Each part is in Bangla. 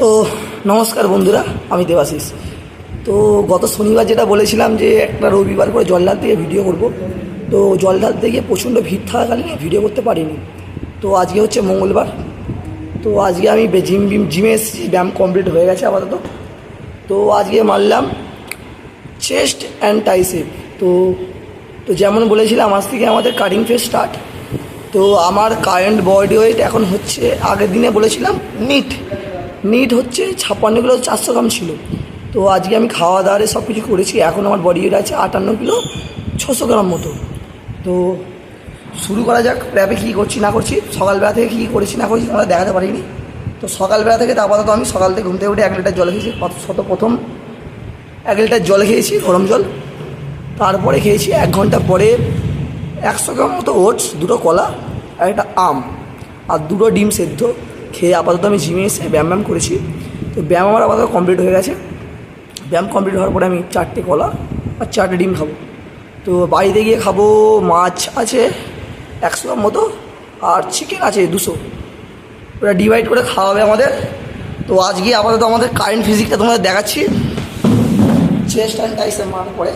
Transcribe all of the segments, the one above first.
তো নমস্কার বন্ধুরা, আমি দেবাশিস। তো গত শনিবার যেটা বলেছিলাম যে একটা রবিবার করে জল ঢালতে গিয়ে ভিডিও করব, তো জল ঢালতে গিয়ে প্রচণ্ড ভিড় থাকাকালীন ভিডিও করতে পারিনি। তো আজকে হচ্ছে মঙ্গলবার, তো আজকে আমি জিমে এসেছি, ব্যায়াম কমপ্লিট হয়ে গেছে আপাতত। তো আজকে মারলাম চেস্ট অ্যান্ড ট্রাইসেপ। তো তো যেমন বলেছিলাম আজ থেকে আমাদের কাটিং ফেজ স্টার্ট। তো আমার কারেন্ট বডি ওয়েট এখন হচ্ছে, আগের দিনে বলেছিলাম নিট হচ্ছে 56 কিলো 400 গ্রাম ছিল। তো আজকে আমি খাওয়া দাওয়ারে সব কিছু করেছি, এখন আমার বডি ওয়েট আছে 58 কিলো 600 গ্রাম মতো। তো শুরু করা যাক, র্যাপে কী করছি না করছি, সকালবেলা থেকে কী করেছি না করেছি তোমরা দেখাতে পারিনি। তো সকালবেলা থেকে আপাতত আমি সকাল থেকে ঘুম থেকে উঠে 1 লিটার জল খেয়েছি। প্রথম 1 লিটার জল খেয়েছি, গরম জল। তারপরে খেয়েছি 1 ঘন্টা পরে 100 গ্রাম মতো ওটস, 2টো কলা আর একটা আম আর 2টো ডিম সেদ্ধ খেয়ে আপাতত আমি জিমে এসে ব্যায়াম করেছি। তো ব্যায়াম আমার আপাতত কমপ্লিট হয়ে গেছে। ব্যায়াম কমপ্লিট হওয়ার পরে আমি 4টে কলা আর 4টে ডিম খাবো। তো বাড়িতে গিয়ে খাবো, মাছ আছে 100 গ্রাম মতো আর চিকেন আছে 200। ওটা ডিভাইড করে খাওয়া হবে আমাদের। তো আজকে আপাতত আমাদের কারেন্ট ফিজিকটা তোমাদের দেখাচ্ছি। চেস্ট অ্যান্ড ট্রাইসেপ মারার পরে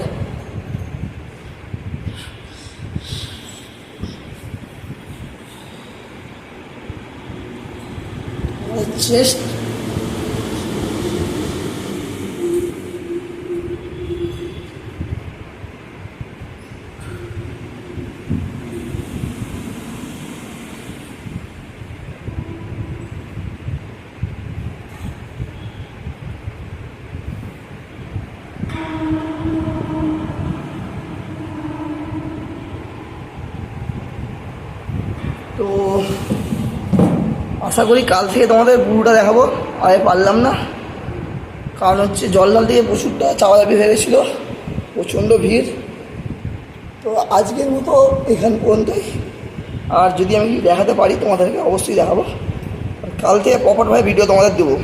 চেস্ট তো আশা করি কাল থেকে তোমাদের পুরোটা দেখাবো। আরে পারলাম না, কারণ হচ্ছে জল ঢাল থেকে প্রচুরটা চাপাচাপি হয়ে গেছিলো, প্রচণ্ড ভিড়। তো আজকের মতো এখান পর্যন্তই। আর যদি আমি দেখাতে পারি তোমাদেরকে অবশ্যই দেখাবো। আর কাল থেকে প্রপারভাবে ভিডিও তোমাদের দেবো।